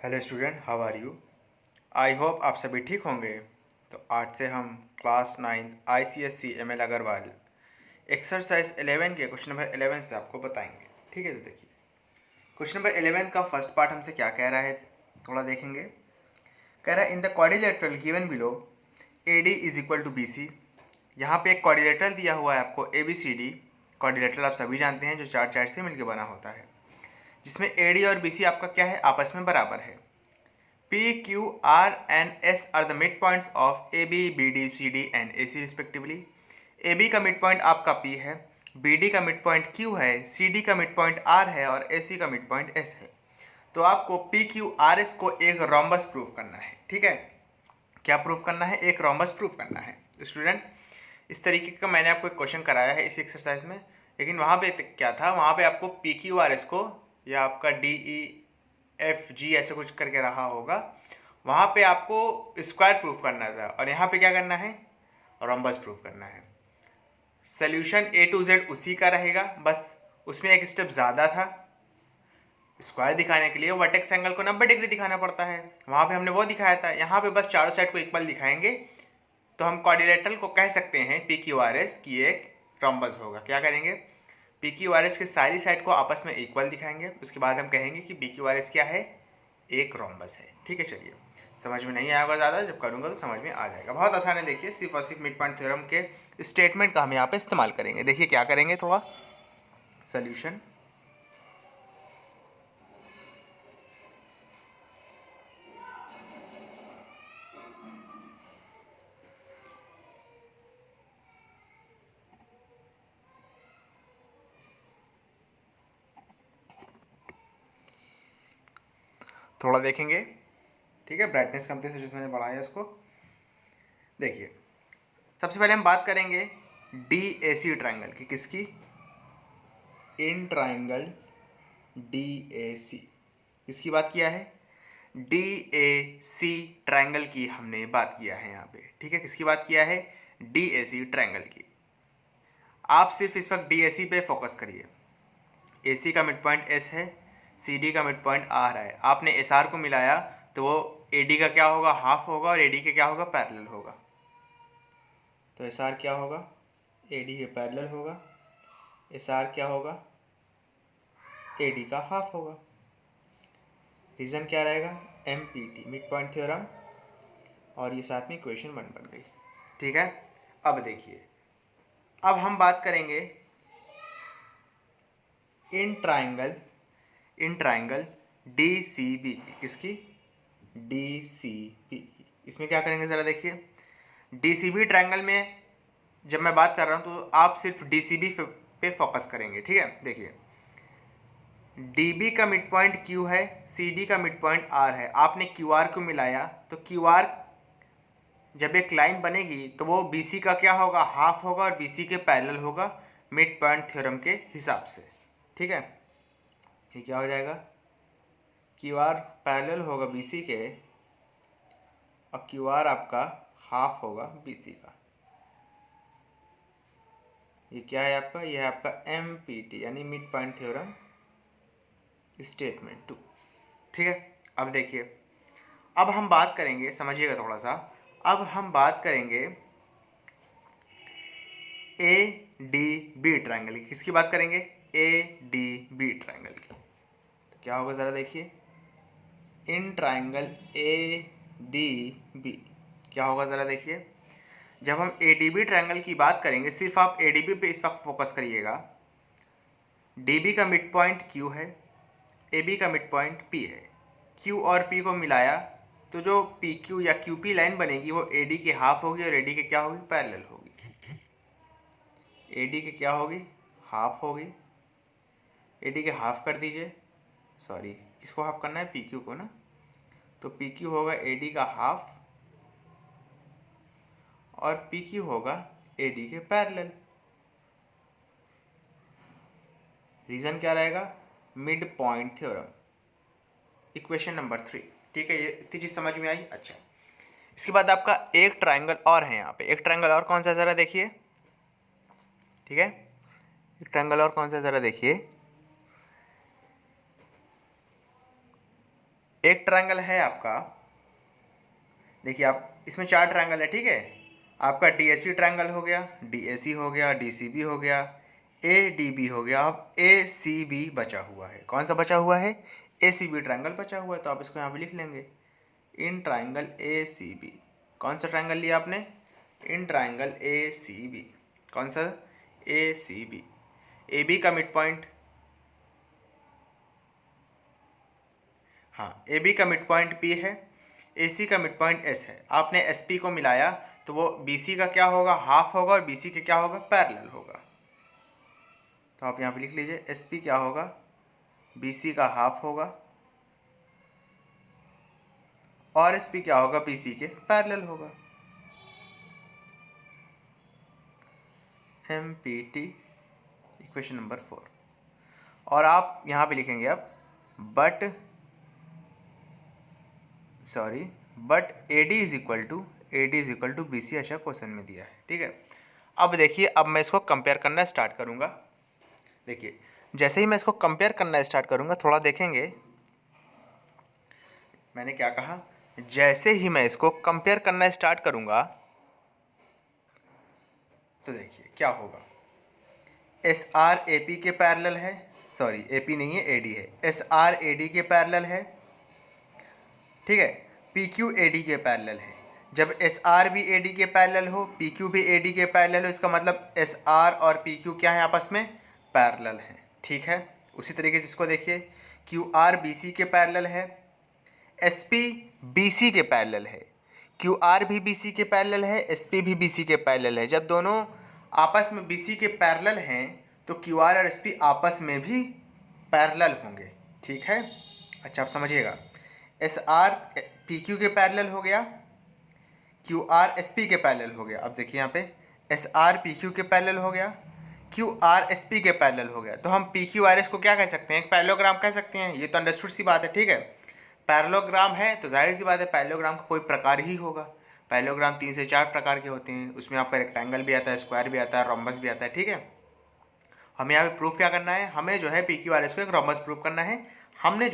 Hello student, how are you. I hope आप सभी ठीक होंगे। तो आज से हम class 9 ICSC ML Agarwal exercise 11 के क्वेश्चन नंबर 11 से आपको बताएंगे। ठीक है, तो देखिए क्वेश्चन नंबर 11 का फर्स्ट पार्ट हमसे क्या कह रहा है, थोड़ा देखेंगे। कह रहा है in the quadrilateral given below AD is equal to BC। यहाँ पे एक क्वाड्रिलेटरल दिया हुआ है आपको ABCD। क्वाड्रिलेटरल आप सभी जानते हैं जो चार साइड से मिलकर बना होता है, जिसमें AD और BC आपका क्या है, आपस में बराबर है। P, Q, R and S are the midpoints of AB, BD, CD and AC respectively. AB का मिड आपका P है, BD का मिड Q है, CD का मिड R है और AC का मिड S है। तो आपको PQRS को एक रोम्बस प्रूफ करना है। ठीक है, क्या प्रूफ करना है, एक रोम्बस प्रूफ करना है। स्टूडेंट, इस तरीके का मैंने आपको एक क्वेश्चन कराया है इस एक्सरसाइज में, लेकिन वहाँ पे क्या था, वहाँ पे आपको PQRS को या आपका DEFG ऐसे कुछ करके रहा होगा, वहाँ पे आपको स्क्वायर प्रूफ करना था और यहाँ पे क्या करना है, रोम्बस प्रूफ करना है। सोल्यूशन A to Z उसी का रहेगा, बस उसमें एक स्टेप ज़्यादा था। स्क्वायर दिखाने के लिए वर्टेक्स एंगल को 90 डिग्री दिखाना पड़ता है, वहाँ पे हमने वो दिखाया था। यहाँ पे बस चारों साइड को इक्वल दिखाएंगे तो हम क्वाड्रिलेटरल को कह सकते हैं PQRS की एक रोम्बस होगा। क्या करेंगे, PQRS की सारी साइड को आपस में इक्वल दिखाएंगे, उसके बाद हम कहेंगे कि PQRS क्या है, एक रोम्बस है। ठीक है, चलिए, समझ में नहीं आएगा ज़्यादा, जब करूँगा तो समझ में आ जाएगा। बहुत आसान है, देखिए सिर्फ और सिर्फ मिड पॉइंट थ्योरम के स्टेटमेंट का हम यहाँ पे इस्तेमाल करेंगे। देखिए क्या करेंगे, थोड़ा सोल्यूशन। थोड़ा देखेंगे, ठीक है, ब्राइटनेस कम थी जिसमें मैंने बढ़ाया इसको। देखिए सबसे पहले हम बात करेंगे DAC ट्राइंगल की, किसकी, इन ट्राइंगल DAC, किसकी बात किया है, DAC ट्राइंगल की हमने बात किया है यहाँ पे। ठीक है, किसकी बात किया है, DAC ट्राइंगल की। आप सिर्फ इस वक्त DAC पे फोकस करिए। AC का मिड पॉइंट S है, CD का मिड पॉइंट R है। आपने SR को मिलाया तो वो AD का क्या होगा, हाफ होगा, और AD के क्या होगा, पैरेलल होगा। तो SR क्या होगा, AD के पैरेलल होगा। SR क्या होगा, AD का हाफ होगा। रीज़न क्या रहेगा, MPT, मिड पॉइंट थ्योरम, और ये साथ में इक्वेशन 1 बन गई। ठीक है, अब देखिए, अब हम बात करेंगे इन ट्राइंगल DCB की, किसकी, DCB की। इसमें क्या करेंगे ज़रा देखिए, DCB ट्राइंगल में जब मैं बात कर रहा हूँ तो आप सिर्फ DCB पे फोकस करेंगे। ठीक है, देखिए DB का मिड पॉइंट Q है, CD का मिड पॉइंट R है। आपने QR को मिलाया तो QR जब एक लाइन बनेगी तो वो BC का क्या होगा, हाफ होगा, और BC के पैरेलल होगा मिड पॉइंट थ्योरम के हिसाब से। ठीक है, ये क्या हो जाएगा, QR पैरेलल होगा BC के और QR आपका हाफ होगा BC का। ये क्या है आपका, ये है आपका MPT यानी मिड पॉइंट थ्योरम स्टेटमेंट 2। ठीक है, अब देखिए, अब हम बात करेंगे, समझिएगा थोड़ा सा, अब हम बात करेंगे ADB ट्राइंगल की। किसकी बात करेंगे, ADB ट्राइंगल की। तो क्या होगा ज़रा देखिए, इन ट्राइंगल ADB क्या होगा ज़रा देखिए। जब हम ADB ट्राइंगल की बात करेंगे, सिर्फ आप ADB पे इस वक्त फोकस करिएगा। DB का मिड पॉइंट Q है, AB का मिड पॉइंट P है। Q और P को मिलाया तो जो PQ या QP लाइन बनेगी वो AD के हाफ होगी और AD के क्या होगी, पैरेलल होगी। AD के क्या होगी, हाफ होगी। AD के हाफ कर दीजिए, सॉरी किसको हाफ करना है, PQ को ना। तो PQ होगा AD का हाफ और PQ होगा AD के पैरेलल। रीजन क्या रहेगा, mid point theorem, equation number 3। ठीक है, ये इतनी चीज समझ में आई। अच्छा, इसके बाद आपका एक ट्राइंगल और है यहाँ पे, एक ट्राइंगल और कौन सा ज़रा देखिए। ठीक है, एक ट्राइंगल और कौन सा ज़रा देखिए, एक ट्रायंगल है आपका, देखिए आप इसमें 4 ट्रायंगल है, ठीक है। आपका DAC ट्रायंगल हो गया, DAC हो गया, DCB हो गया, ADB हो गया, अब ACB बचा हुआ है। कौन सा बचा हुआ है? ACB ट्रायंगल बचा हुआ है, तो आप इसको यहाँ पे लिख लेंगे इन ट्रायंगल ACB। कौन सा ट्रायंगल लिया आपने? In triangle ACB। कौन सा? ACB। AB का मिड पॉइंट, हाँ AB का मिड पॉइंट P है, AC का मिड पॉइंट S है। आपने SP को मिलाया तो वो BC का क्या होगा? हाफ होगा, और BC के क्या होगा? पैरेलल होगा। तो आप यहाँ पे लिख लीजिए SP क्या होगा? BC का हाफ होगा, और SP क्या होगा? BC के पैरेलल होगा। MPT equation number 4। और आप यहाँ पे लिखेंगे अब but AD is equal to BC, ऐसा क्वेश्चन में दिया है, ठीक है। अब देखिए, अब मैं इसको कंपेयर करना स्टार्ट करूँगा। देखिए जैसे ही मैं इसको कंपेयर करना स्टार्ट करूँगा, थोड़ा देखेंगे मैंने क्या कहा, जैसे ही मैं इसको कंपेयर करना स्टार्ट करूँगा तो देखिए क्या होगा। SR AP के पैरेलल है, सॉरी AP नहीं है, AD है। SR AD के पैरेलल है, ठीक है। PQ AD के पैरेलल है। जब SR भी AD के पैरेलल हो, PQ भी AD के पैरेलल हो, इसका मतलब SR और PQ क्या है? आपस में पैरेलल है, ठीक है। उसी तरीके से इसको देखिए, QR BC के पैरेलल है, SP BC के पैरेलल है, QR भी BC के पैरेलल है, SP भी BC के पैरेलल है। जब दोनों आपस में BC के पैरेलल हैं तो QR और SP आपस में भी पैरेलल होंगे, ठीक है। अच्छा आप समझिएगा, SR PQ के पैरेलल हो गया, QR SP के पैरेलल हो गया। अब देखिए यहाँ पे SR PQ के पैरेलल हो गया, QR SP के पैरेलल हो गया। तो हम PQRS को क्या कह सकते हैं? एक पैरेललोग्राम कह सकते हैं। ये तो अंडरस्टूड सी बात है, ठीक है। पैरेललोग्राम है तो जाहिर सी बात है पैरेललोग्राम का कोई प्रकार ही होगा। पैरेललोग्राम 3 से 4 प्रकार के होते हैं, उसमें आपका रेक्टेंगल भी आता है, स्क्वायर भी आता है, रोम्बस भी आता है, ठीक है। हमें यहाँ पे प्रूफ क्या करना है? हमें जो है PQRS को एक रोम्बस प्रूफ करना है। हमने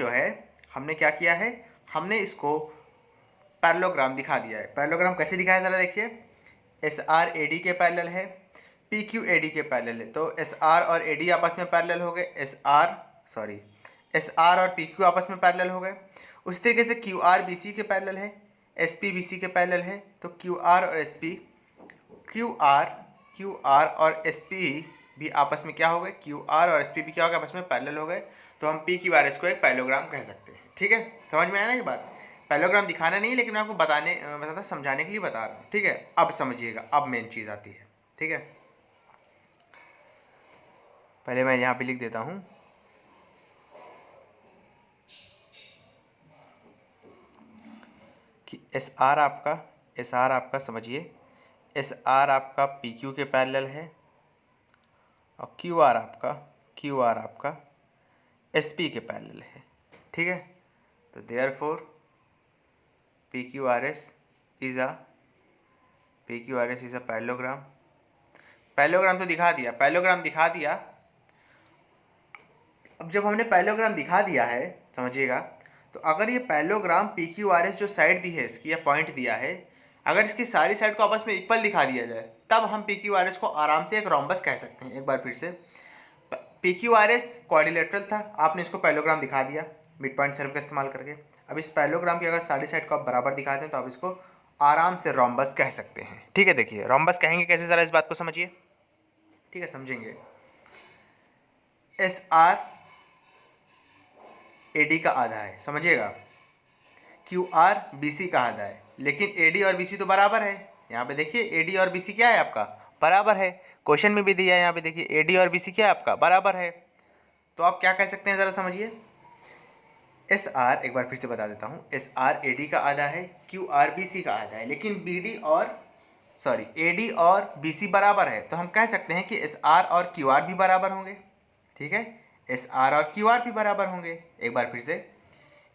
क्या किया है? हमने इसको पैरेललोग्राम दिखा दिया है। पैरेललोग्राम कैसे दिखाया ज़रा देखिए, SR AD के पैरेलल है, PQ AD के पैरेलल है, तो SR और AD आपस में पैरेलल हो गए, SR और PQ आपस में पैरेलल हो गए। उसी तरीके से QR BC के पैरेलल है, SP BC के पैरेलल है, तो QR और SP भी आपस में क्या हो गए? QR और SP भी क्या हो गए? आपस में पैरेलल हो गए। तो हम PQRS को एक पैरेललोग्राम कह सकते हैं, ठीक है। समझ में आया ना ये बात? पैरेललोग्राम दिखाना नहीं, लेकिन मैं आपको बताता समझाने के लिए बता रहा हूँ, ठीक है। अब समझिएगा, अब मेन चीज़ आती है, ठीक है। पहले मैं यहाँ पे लिख देता हूँ कि SR आपका समझिए, SR आपका PQ के पैरेलल है, और QR आपका SP के पैरेलल है, ठीक है। तो therefore PQRS is a parallelogram. Parallelogram तो दिखा दिया। अब जब हमने पैरेललोग्राम दिखा दिया है, समझिएगा, तो अगर ये पैरेललोग्राम PQRS जो साइड दी है इसकी, या पॉइंट दिया है, अगर इसकी सारी साइड को आपस में इक्वल दिखा दिया जाए, तब हम PQRS को आराम से एक रोम्बस कह सकते हैं। एक बार फिर से, PQRS क्वाड्रिलेटरल था, आपने इसको पैरेललोग्राम दिखा दिया मिड पॉइंट थ्योरम का इस्तेमाल करके। अब इस पैरेललोग्राम की अगर सारी साइड को आप बराबर दिखा दें तो आप इसको आराम से रोम्बस कह सकते हैं, ठीक है। देखिए रोम्बस कहेंगे कैसे, ज़रा इस बात को समझिए, ठीक है, समझेंगे। SR AD का आधा है, समझिएगा। QR BC का आधा है, लेकिन AD और BC तो बराबर है। यहाँ पे देखिए AD और BC क्या है आपका? बराबर है। क्वेश्चन में भी दिया है, यहाँ पे देखिए AD और BC क्या है आपका? बराबर है। तो आप क्या कह सकते हैं, ज़रा समझिए। SR, एक बार फिर से बता देता हूँ, SR AD का आधा है, QR BC का आधा है, लेकिन AD और BC बराबर है, तो हम कह सकते हैं कि SR और QR भी बराबर होंगे, ठीक है। SR और QR भी bराबर होंगे। एक बार फिर से,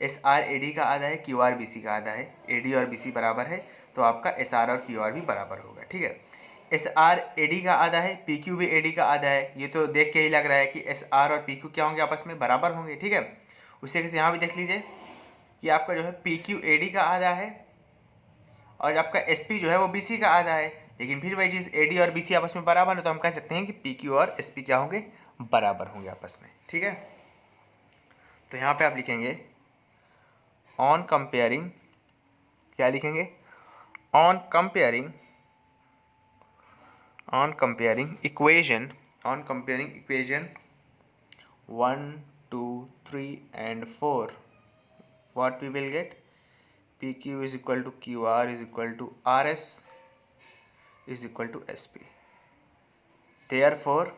SR AD का आधा है, QR BC का आधा है, AD और BC बराबर है, तो आपका SR और QR भी बराबर होगा, ठीक है। SR AD का आधा है, PQ भी AD का आधा है, ये तो देख के ही लग रहा है कि SR और PQ क्या होंगे? आपस में बराबर होंगे, ठीक है। उसी तरीके से यहाँ भी देख लीजिए, कि आपका जो है पी क्यू ए डी का आधा है और आपका एस पी जो है वो बी सी का आधा है, लेकिन फिर वही चीज़ ए डी और बी सी आपस में बराबर है, तो हम कह सकते हैं कि पी क्यू और एस पी क्या होंगे, बराबर होंगे आपस में। ठीक है, तो यहाँ पे आप लिखेंगे ऑन कंपेयरिंग, क्या लिखेंगे, on comparing equation 1, 2, 3 and 4, what we will get, PQ is equal to QR is equal to RS is equal to SP. Therefore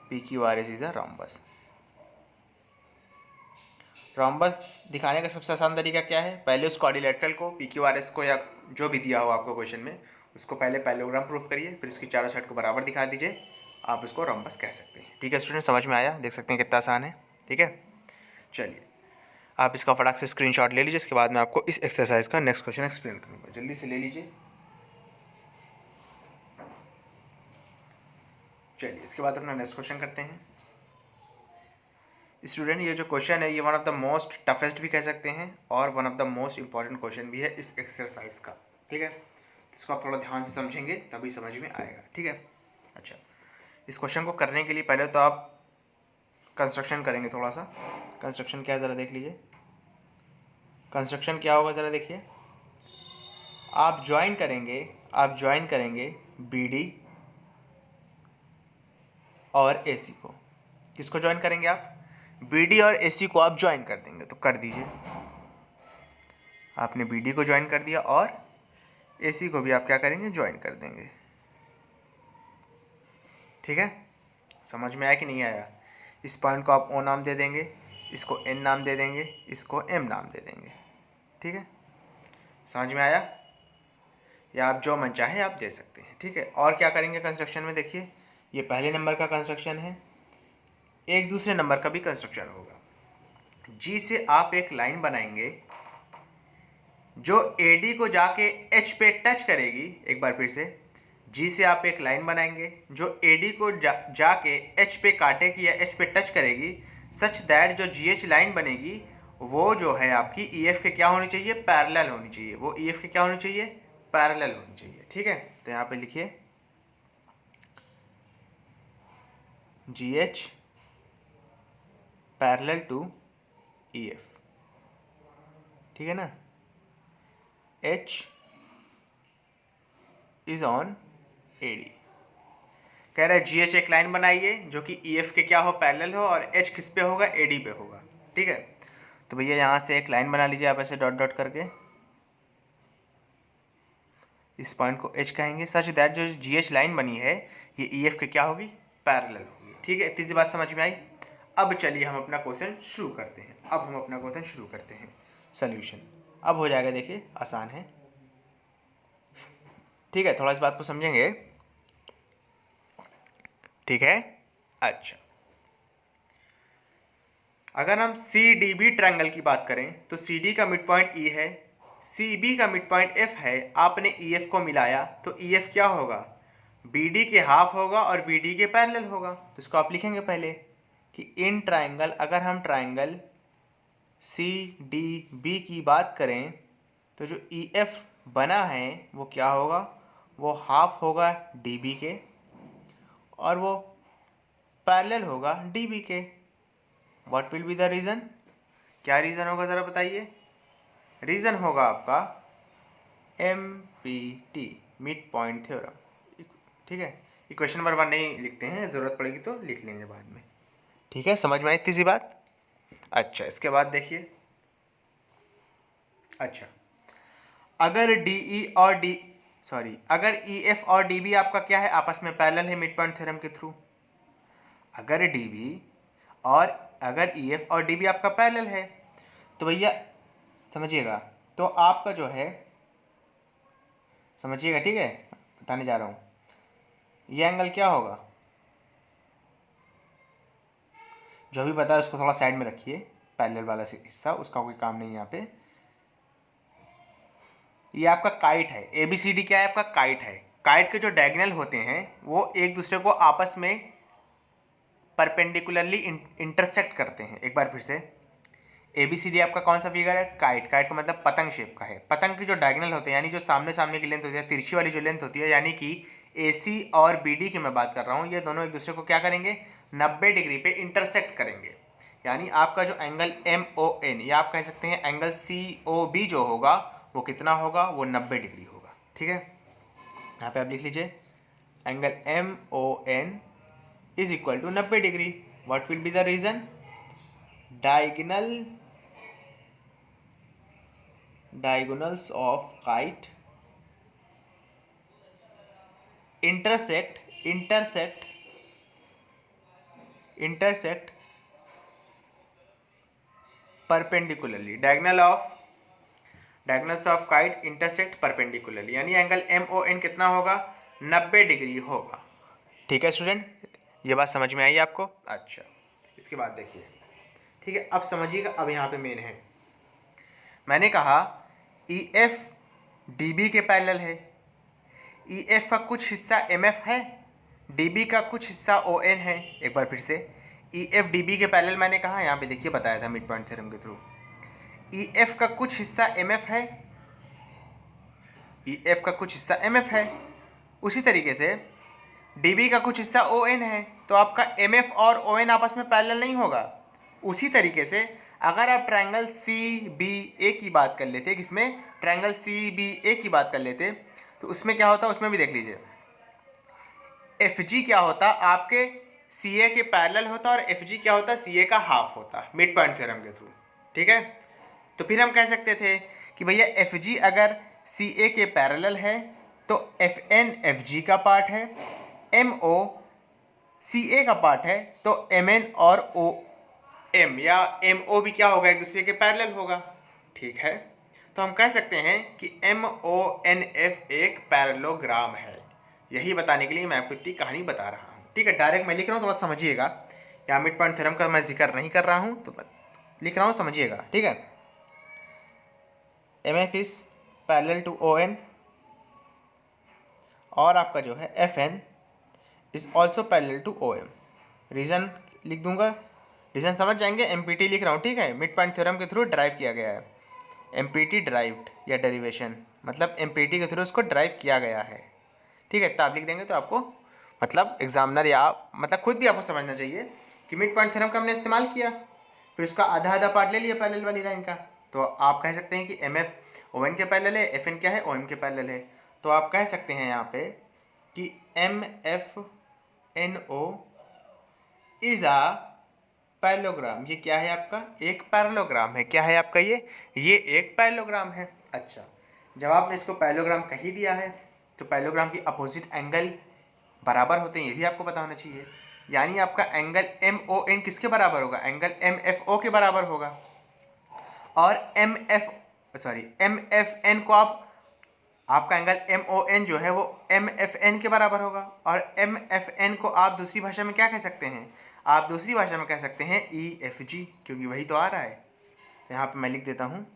PQRS is a rhombus. Rhombus दिखाने का सबसे आसान तरीका क्या है, पहले उस क्वाड्रिलेटरल को PQRS को या जो भी दिया हो आपको क्वेश्चन में उसको पहले पैरेललोग्राम प्रूफ करिए, फिर उसकी चारों साइड को बराबर दिखा दीजिए, आप उसको रॉम्बस कह सकते हैं। ठीक है स्टूडेंट, समझ में आया, देख सकते हैं कितना आसान है। ठीक है, चलिए आप इसका फटाक से स्क्रीनशॉट ले लीजिए, इसके बाद मैं आपको इस एक्सरसाइज का नेक्स्ट क्वेश्चन एक्सप्लेन करूँगा, जल्दी से ले लीजिए। चलिए इसके बाद अपना नेक्स्ट क्वेश्चन करते हैं। स्टूडेंट ये जो क्वेश्चन है ये one of the most toughest भी कह सकते हैं और one of the most important question भी है इस एक्सरसाइज का। ठीक है, इसको आप थोड़ा ध्यान से समझेंगे तभी समझ में आएगा। ठीक है, अच्छा इस क्वेश्चन को करने के लिए पहले तो आप कंस्ट्रक्शन करेंगे, थोड़ा सा कंस्ट्रक्शन क्या है ज़रा देख लीजिए। कंस्ट्रक्शन क्या होगा ज़रा देखिए, आप ज्वाइन करेंगे बी डी और ए सी को। किसको ज्वाइन करेंगे आप, बी डी और ए सी को आप ज्वाइन कर देंगे, तो कर दीजिए, आपने बी डी को ज्वाइन कर दिया और ए सी को भी आप क्या करेंगे, ज्वाइन कर देंगे। ठीक है, समझ में आया कि नहीं आया, इस पॉइंट को आप ओ नाम दे देंगे, इसको एन नाम दे देंगे, इसको एम नाम दे देंगे। ठीक है, समझ में आया, या आप जो मन चाहे आप दे सकते हैं। ठीक है, और क्या करेंगे कंस्ट्रक्शन में, देखिए ये पहले नंबर का कंस्ट्रक्शन है, एक दूसरे नंबर का भी कंस्ट्रक्शन होगा। जी से आप एक लाइन बनाएंगे जो ए डी को जाके एच पे टच करेगी, एक बार फिर से जी से आप एक लाइन बनाएंगे जो ए डी को जाके एच पे काटेगी या एच पे टच करेगी, सच दैट जो जी एच लाइन बनेगी वो जो है आपकी ई एफ के क्या होनी चाहिए, पैरेलल होनी चाहिए, वो ई एफ के क्या होनी चाहिए, पैरेलल होनी चाहिए। ठीक है, तो यहाँ पे लिखिए G H parallel to E F. ठीक है ना, H is on A D, कह रहा है जी एच एक लाइन बनाइए जो कि ई एफ के क्या हो, पैरेलल हो, और एच किस पे होगा, ए डी पे होगा। ठीक है, तो भैया यहाँ से एक लाइन बना लीजिए आप ऐसे डॉट डॉट करके, इस पॉइंट को एच कहेंगे, सच दैट जो जी एच लाइन बनी है ये ई एफ के क्या होगी, पैरेलल होगी। ठीक है, इतनी सी बात समझ में आई। अब चलिए हम अपना क्वेश्चन शुरू करते हैं, सोल्यूशन अब हो जाएगा, देखिए आसान है। ठीक है, थोड़ा इस बात को समझेंगे। ठीक है, अच्छा अगर हम सी डी बी ट्रायंगल की बात करें तो सी डी का मिड पॉइंट ई है, सी बी का मिड पॉइंट एफ है, आपने ई एफ को मिलाया तो ई एफ क्या होगा, बी डी के हाफ होगा और बी डी के पैरेलल होगा। तो इसको आप लिखेंगे पहले कि इन ट्रायंगल, अगर हम ट्रायंगल सी डी बी की बात करें तो जो ई एफ बना है वो क्या होगा, वो हाफ होगा डी बी के और वो पैरेलल होगा डी बी के। What will be the reason, क्या रीज़न होगा ज़रा बताइए, रीज़न होगा आपका MPT मिड पॉइंट थ्योरम। ठीक है, इक्वेशन नंबर 1 नहीं लिखते हैं, ज़रूरत पड़ेगी तो लिख लेंगे बाद में। ठीक है, समझ में आई इतनी सी बात। अच्छा इसके बाद देखिए, अच्छा अगर अगर ई एफ और डी बी आपका क्या है, आपस में पैरेलल है मिड पॉइंट थ्योरम के थ्रू, अगर डी बी और अगर ई एफ और डी बी आपका पैरेलल है तो भैया समझिएगा, तो आपका जो है समझिएगा, ठीक है बताने जा रहा हूँ, ये एंगल क्या होगा, जो भी पता है उसको थोड़ा साइड में रखिए, पैरेलल वाला हिस्सा उसका कोई काम नहीं यहाँ पे। ये आपका काइट है, ए बी सी डी क्या है, आपका काइट है। काइट के जो डायगोनल होते हैं वो एक दूसरे को आपस में परपेंडिकुलरली इंटरसेक्ट करते हैं। एक बार फिर से, ABCD आपका कौन सा फिगर है? काइट। काइट का मतलब पतंग शेप का है। पतंग की जो डायगोनल होते हैं यानी जो सामने सामने की लेंथ होती है, तिरछी वाली जो लेंथ होती है, यानी कि AC और BD की मैं बात कर रहा हूँ, ये दोनों एक दूसरे को क्या करेंगे? 90 डिग्री पे इंटरसेक्ट करेंगे। यानी आपका जो एंगल MON या आप कह सकते हैं एंगल COB जो होगा वो कितना होगा? वो 90 डिग्री होगा। ठीक है, यहाँ पे आप लिख लीजिए angle MON is equal to 90 degree. What will be the reason? diagonals of kite intersect perpendicularly। diagonals of kite intersect perpendicularly, यानी एंगल MON कितना होगा? 90 डिग्री होगा। ठीक है स्टूडेंट, ये बात समझ में आई आपको? अच्छा, इसके बाद देखिए, ठीक है, अब समझिएगा। अब यहाँ पे मेन है, मैंने कहा EF DB के पैरेलल है। EF का कुछ हिस्सा MF है, DB का कुछ हिस्सा ON है। एक बार फिर से, EF DB के पैरेलल मैंने कहा, यहाँ पे देखिए बताया था मिड पॉइंट थ्योरम के थ्रू। EF का कुछ हिस्सा MF है, EF का कुछ हिस्सा MF है। उसी तरीके से DB का कुछ हिस्सा ON है, तो आपका MF और ON आपस में पैरेलल नहीं होगा। उसी तरीके से अगर आप ट्रायंगल CBA की बात कर लेते, किसमें? ट्रायंगल CBA की बात कर लेते, तो उसमें क्या होता? उसमें भी देख लीजिए, FG क्या होता? आपके CA के पैरेलल होता, और FG क्या होता? CA का हाफ होता, मिड पॉइंट थ्योरम के थ्रू। ठीक है, तो फिर हम कह सकते थे कि भैया FG अगर CA के पैरेलल है तो FN FG का पार्ट है, MO CA का पार्ट है, तो MN और OM या MO भी क्या होगा? एक दूसरे के पैरेलल होगा। ठीक है, तो हम कह सकते हैं कि MONF एक पैरेललोग्राम है। यही बताने के लिए मैं आपको इतनी कहानी बता रहा हूँ। ठीक है, डायरेक्ट मैं लिख रहा हूँ, थोड़ा समझिएगा। यहाँ मिड पॉइंट थ्योरम का मैं जिक्र नहीं कर रहा हूँ, तो लिख रहा हूँ, समझिएगा। ठीक है, MF is parallel to ON, और आपका जो है FN is also parallel to OM। Reason लिख दूंगा, रीज़न समझ जाएंगे। MPT लिख रहा हूँ, ठीक है, मिड पॉइंट थ्योरम के थ्रू ड्राइव किया गया है। MPT ड्राइव्ड या डेरिवेशन, मतलब MPT के थ्रू उसको ड्राइव किया गया है। ठीक है, तो आप लिख देंगे तो आपको मतलब एग्जामिनर या मतलब खुद भी आपको समझना चाहिए कि मिड पॉइंट थ्योरम का हमने इस्तेमाल किया, फिर उसका आधा आधा पार्ट ले लिया पैरेलल वाली लाइन का। तो आप कह सकते हैं कि MF ON के पैरेलल है, FN क्या है? OM के पैरेलल है। तो आप कह सकते हैं यहाँ पे कि MFNO इज अ पैरेललोग्राम। ये क्या है आपका? एक पैरेललोग्राम है। क्या है आपका? ये एक पैरेललोग्राम है। अच्छा, जब आपने इसको पैरेललोग्राम कह ही दिया है तो पैरेललोग्राम की अपोजिट एंगल बराबर होते हैं, ये भी आपको पता होना चाहिए। यानी आपका एंगल MON किसके बराबर होगा? एंगल MFO के बराबर होगा। और MFN को आपका एंगल MON जो है वो MFN के बराबर होगा। और MFN को आप दूसरी भाषा में क्या कह सकते हैं? आप दूसरी भाषा में कह सकते हैं EFG, क्योंकि वही तो आ रहा है। तो यहाँ पे मैं लिख देता हूँ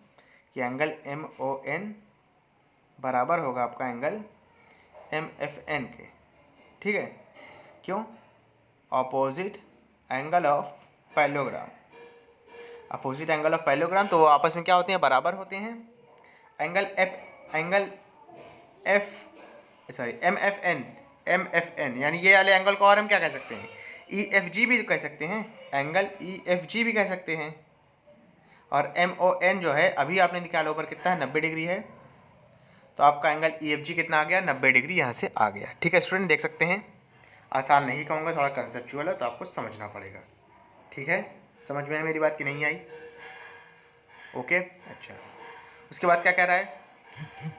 कि एंगल MON बराबर होगा आपका एंगल MFN के। ठीक है, क्यों? Opposite angle of parallelogram. Opposite angle of parallelogram तो वो आपस में क्या होते हैं? बराबर होते हैं। MFN यानी ये वाले एंगल को और हम क्या कह सकते हैं? EFG भी कह सकते हैं, एंगल EFG भी कह सकते हैं। और MON जो है अभी आपने निकाला ऊपर कितना है? 90 डिग्री है। तो आपका एंगल EFG कितना आ गया? 90 डिग्री यहाँ से आ गया। ठीक है स्टूडेंट, देख सकते हैं। आसान नहीं कहूँगा, थोड़ा कंसेप्चुअल है, तो आपको समझना पड़ेगा। ठीक है, समझ में है मेरी बात कि नहीं आई? ओके, अच्छा, उसके बाद क्या कह रहा है?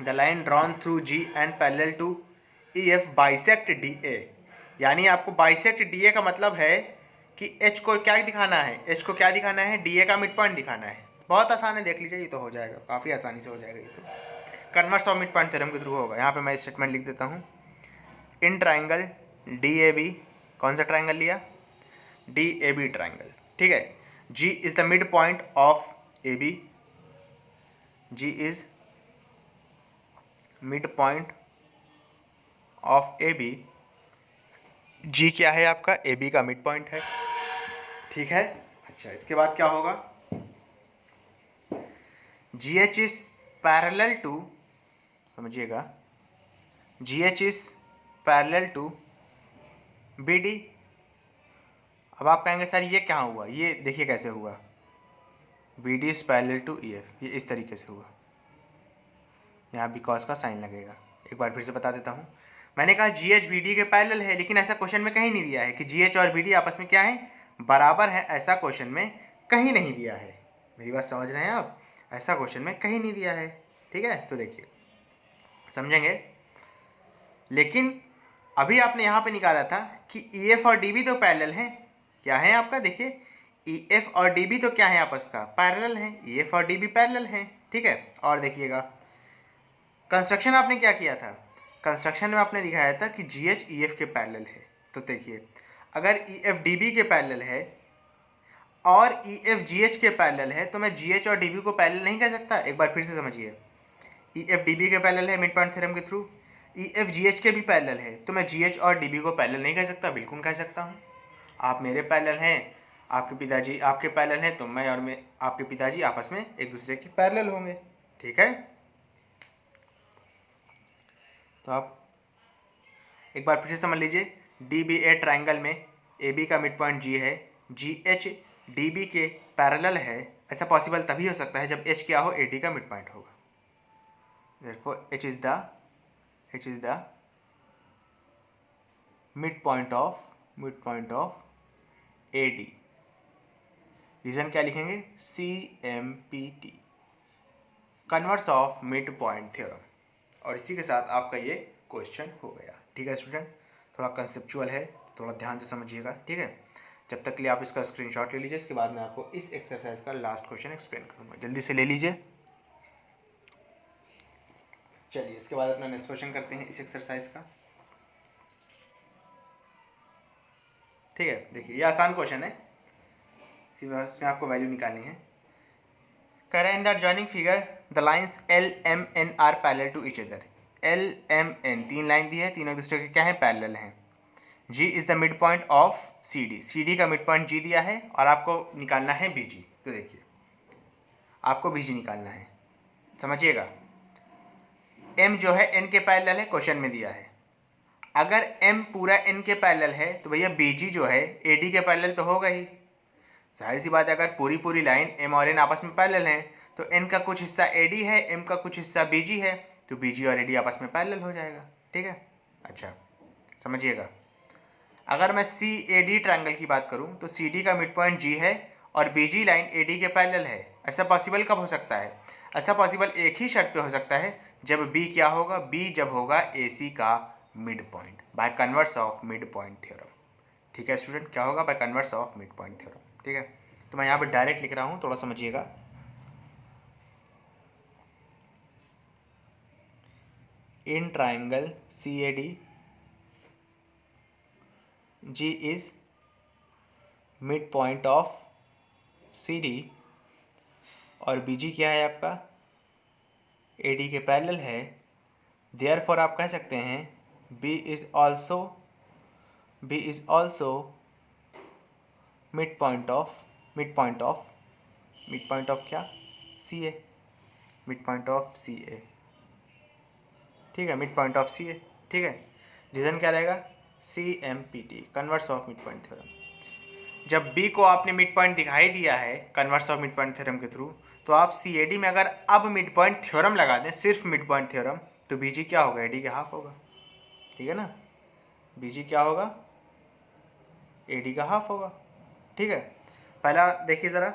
The line drawn through G and parallel to EF bisect DA। यानी आपको बाइसेक्ट DA का मतलब है कि H को क्या दिखाना है? H को क्या दिखाना है? DA का मिड पॉइंट दिखाना है। बहुत आसान है, देख लीजिए, ये तो हो जाएगा, काफ़ी आसानी से हो जाएगा। ये तो converse of mid point theorem के थ्रू होगा। यहाँ पे मैं स्टेटमेंट लिख देता हूँ। इन ट्राइंगल DAB, कौन सा ट्राइंगल लिया? DAB triangle. ठीक है, G is the mid point of AB। G is mid point of AB। G क्या है आपका? AB का मिड पॉइंट है। ठीक है, अच्छा, इसके बाद क्या होगा? GH इज पैरेलल टू, समझिएगा, GH is parallel to BD। अब आप कहेंगे सर ये क्या हुआ, ये देखिए कैसे हुआ, BD is parallel to EF, ये इस तरीके से हुआ, यहाँ बिकॉज का साइन लगेगा। एक बार फिर से बता देता हूँ, मैंने कहा GH BD के पैरेलल है, लेकिन ऐसा क्वेश्चन में कहीं नहीं दिया है कि GH और BD आपस में क्या है, बराबर है, ऐसा क्वेश्चन में कहीं नहीं दिया है। मेरी बात समझ रहे हैं आप, ऐसा क्वेश्चन में कहीं नहीं दिया है, ठीक है। तो देखिए समझेंगे, लेकिन अभी आपने यहाँ पे निकाला था कि EF और DB तो पैरेलल हैं, क्या है आपका, देखिए EF और DB तो क्या है आपस का, पैरेलल हैं, EF और DB पैरेलल हैं, ठीक है। और देखिएगा कंस्ट्रक्शन आपने क्या किया था, कंस्ट्रक्शन में आपने दिखाया था कि GH EF के पैरेलल है। तो देखिए अगर EF DB के पैरेलल है और EF GH के पैरेलल है, तो मैं GH और DB को पैरेलल नहीं कह सकता। एक बार फिर से समझिए, EF DB के पैरेलल है मिड पॉइंट थ्योरम के थ्रू, EF GH के भी पैरेलल है, तो मैं GH और DB को पैरेलल नहीं कह सकता, बिल्कुल कह सकता हूँ। आप मेरे पैरेलल हैं, आपके पिताजी आपके पैरेलल हैं, तो मैं और आपके पिताजी आपस में एक दूसरे के पैरेलल होंगे, ठीक है। तो आप एक बार फिर से समझ लीजिए, DBA ट्राइंगल में AB का मिड पॉइंट G है, GH DB के पैरेलल है, ऐसा पॉसिबल तभी हो सकता है जब H क्या हो, AD का मिड पॉइंट होगा। Therefore H is the midpoint of AD। Reason क्या लिखेंगे, CMPT, converse of mid point theorem. और इसी के साथ आपका ये क्वेश्चन हो गया, ठीक है स्टूडेंट। थोड़ा कंसेप्चुअल है, थोड़ा ध्यान से समझिएगा, ठीक है। जब तक के लिए आप इसका स्क्रीनशॉट ले लीजिए, इसके बाद मैं आपको इस एक्सरसाइज का लास्ट क्वेश्चन एक्सप्लेन करूँगा, जल्दी से ले लीजिए। चलिए इसके बाद अपना नेक्स्ट क्वेश्चन करते हैं इस एक्सरसाइज का, ठीक है। देखिए ये आसान क्वेश्चन है, इसमें आपको वैल्यू निकालनी है। कह रहे हैं in the adjoining figure the lines LMN are parallel to each other. LMN तीन लाइन दी है, तीनों एक दूसरे के क्या है, पैरेलल हैं। G is the mid point of CD का मिड पॉइंट G दिया है और आपको निकालना है BG। तो देखिए आपको BG निकालना है, समझिएगा। M जो है N के पैरेलल है, क्वेश्चन में दिया है। अगर M पूरा N के पैरेलल है तो भैया BG जो है AD के पैरेलल तो होगा ही, जाहिर सी बात है। अगर पूरी लाइन M और N आपस में पैरेलल हैं तो N का कुछ हिस्सा AD है, M का कुछ हिस्सा BG है, तो BG और AD आपस में पैरेलल हो जाएगा, ठीक है। अच्छा समझिएगा, अगर मैं CAD ट्रायंगल की बात करूं तो CD का मिड पॉइंट G है और BG लाइन AD के पैरेलल है। ऐसा पॉसिबल कब हो सकता है, ऐसा पॉसिबल एक ही शर्त पे हो सकता है, जब B क्या होगा, B जब होगा AC का mid point by converse of mid point theorem, ठीक है स्टूडेंट। क्या होगा, bye converse of mid point theorem, ठीक है। तो मैं यहाँ पे डायरेक्ट लिख रहा हूँ, थोड़ा समझिएगा। In triangle CAD G is mid point of CD और BG क्या है आपका, AD के पैरेलल है। देयरफॉर आप कह सकते हैं B is also mid point of क्या, CA, mid point of CA, ठीक है, मिड पॉइंट ऑफ CA, ठीक है। रीजन क्या रहेगा, CMPT, converse of mid point theorem. जब B को आपने मिड पॉइंट दिखाई दिया है converse of mid point theorem के थ्रू, तो आप CAD में अगर अब मिड पॉइंट थ्योरम लगा दें, सिर्फ मिड पॉइंट थ्योरम, तो BG क्या होगा, AD के हाफ होगा, ठीक है ना। BG क्या होगा, AD का हाफ होगा, ठीक है। पहला देखिए ज़रा,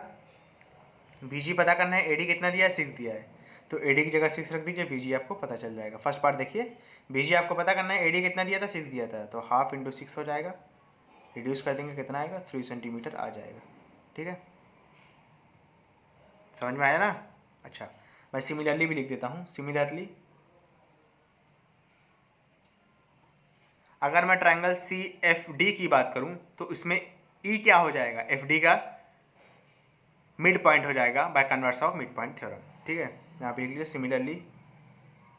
BG पता करना है, AD कितना दिया है, 6 दिया है, तो AD की जगह 6 रख दीजिए, BG आपको पता चल जाएगा। फर्स्ट पार्ट देखिए, BG आपको पता करना है, AD कितना दिया था, 6 दिया था, तो हाफ इंटू 6 हो जाएगा, रिड्यूस कर देंगे कितना आएगा, 3 सेंटीमीटर आ जाएगा, ठीक है। समझ में आया ना। अच्छा मैं सिमिलरली भी लिख देता हूँ, सिमिलरली अगर मैं ट्रायंगल CFD की बात करूं तो इसमें E क्या हो जाएगा, FD का मिड पॉइंट हो जाएगा by converse of mid point theorem, ठीक है। यहाँ पे लिख लीजिए similarly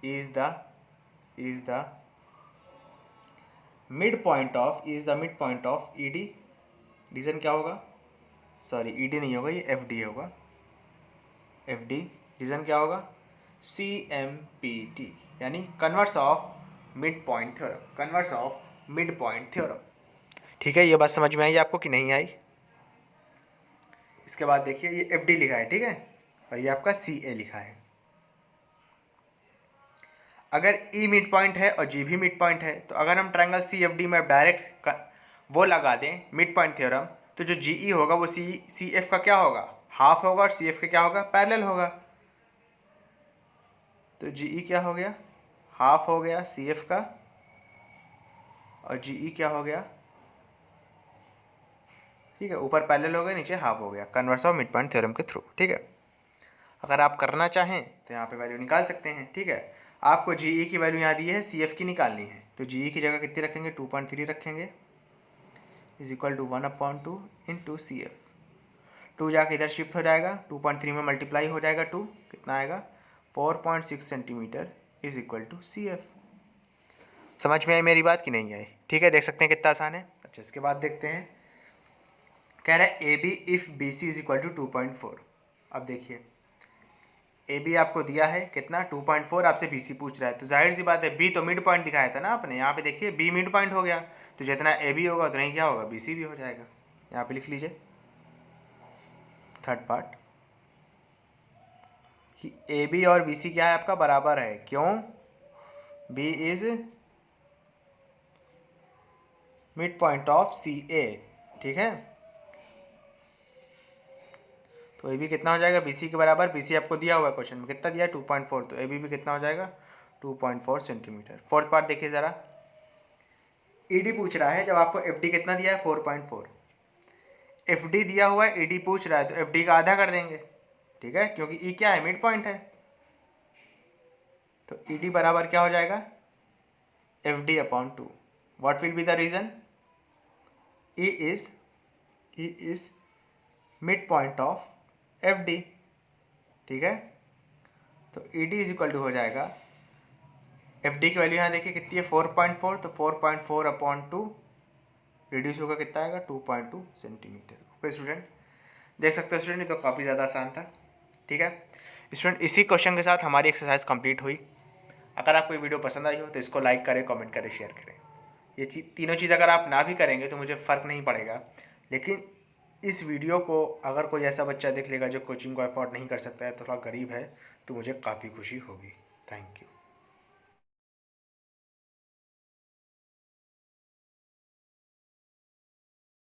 is the mid point of ED। Reason क्या होगा, सॉरी ED नहीं होगा, ये FD होगा, FD रीज़न क्या होगा? CMPT यानी converse of mid point theorem, converse of mid point theorem. ठीक है, ये बात समझ में आई आपको कि नहीं आई? इसके बाद देखिए ये FD लिखा है, ठीक है, और ये आपका CA लिखा है। अगर E मिड पॉइंट है और G भी मिड पॉइंट है, तो अगर हम ट्रायंगल CFD में डायरेक्ट वो लगा दें मिड पॉइंट थ्योरम, तो जो GE होगा वो CF का क्या होगा? हाफ होगा, और CF का क्या होगा? पैरेलल होगा। तो GE क्या हो गया? हाफ हो गया CF का, और GE क्या हो गया? ठीक है, ऊपर पैरेलल हो गया, नीचे हाफ हो गया, converse of mid point theorem के थ्रू। ठीक है, अगर आप करना चाहें तो यहाँ पे वैल्यू निकाल सकते हैं। ठीक है, आपको GE की वैल्यू यहाँ दी है, CF की निकालनी है, तो GE की जगह कितनी रखेंगे? 2.3 रखेंगे, is equal to 1/2 into CF। 2 जाके इधर शिफ्ट हो जाएगा, 2.3 में मल्टीप्लाई हो जाएगा 2, कितना आएगा? 4.6 centimetre is equal to CF। समझ में आई मेरी बात कि नहीं आई? ठीक है, देख सकते हैं कितना आसान है। अच्छा, इसके बाद देखते हैं, कह रहा है AB if BC is equal to 2.4। अब देखिए AB आपको दिया है कितना? 2.4, आपसे BC पूछ रहा है, तो जाहिर सी बात है B तो मिड पॉइंट दिखाया था ना आपने, यहाँ पे देखिए B मिड पॉइंट हो गया, तो जितना AB होगा उतना ही क्या होगा? BC भी हो जाएगा। यहाँ पे लिख लीजिए थर्ड पार्ट कि AB और BC क्या है आपका? बराबर है। क्यों? B is mid point of CA। ठीक है, तो AB कितना हो जाएगा? BC के बराबर। BC आपको दिया हुआ है क्वेश्चन में, कितना दिया है? 2.4, तो AB भी कितना हो जाएगा? 2.4 सेंटीमीटर। फोर्थ पार्ट देखिए ज़रा, ED पूछ रहा है, जब आपको FD कितना दिया है? 4.4। FD दिया हुआ है, ED पूछ रहा है, तो FD का आधा कर देंगे। ठीक है, क्योंकि E क्या है? मिड पॉइंट है, तो ED बराबर क्या हो जाएगा? FD/2। What will be the reason? E is mid point of FD। ठीक है, तो ED इज इक्वल टू हो जाएगा, FD की वैल्यू यहाँ देखिए कितनी है? 4.4, तो 4.4/2 रिड्यूस होगा, कितना आएगा? 2.2 सेंटीमीटर। ओके स्टूडेंट, देख सकते हो स्टूडेंट, ये तो काफ़ी ज़्यादा आसान था। ठीक है स्टूडेंट, इसी क्वेश्चन के साथ हमारी एक्सरसाइज कंप्लीट हुई। अगर आपको ये वीडियो पसंद आई हो तो इसको लाइक करें, कमेंट करें, शेयर करें। ये तीनों चीज़ अगर आप ना भी करेंगे तो मुझे फ़र्क नहीं पड़ेगा, लेकिन इस वीडियो को अगर कोई ऐसा बच्चा देख लेगा जो कोचिंग को अफोर्ड नहीं कर सकता है, थोड़ा गरीब है, तो मुझे काफ़ी खुशी होगी। Thank you.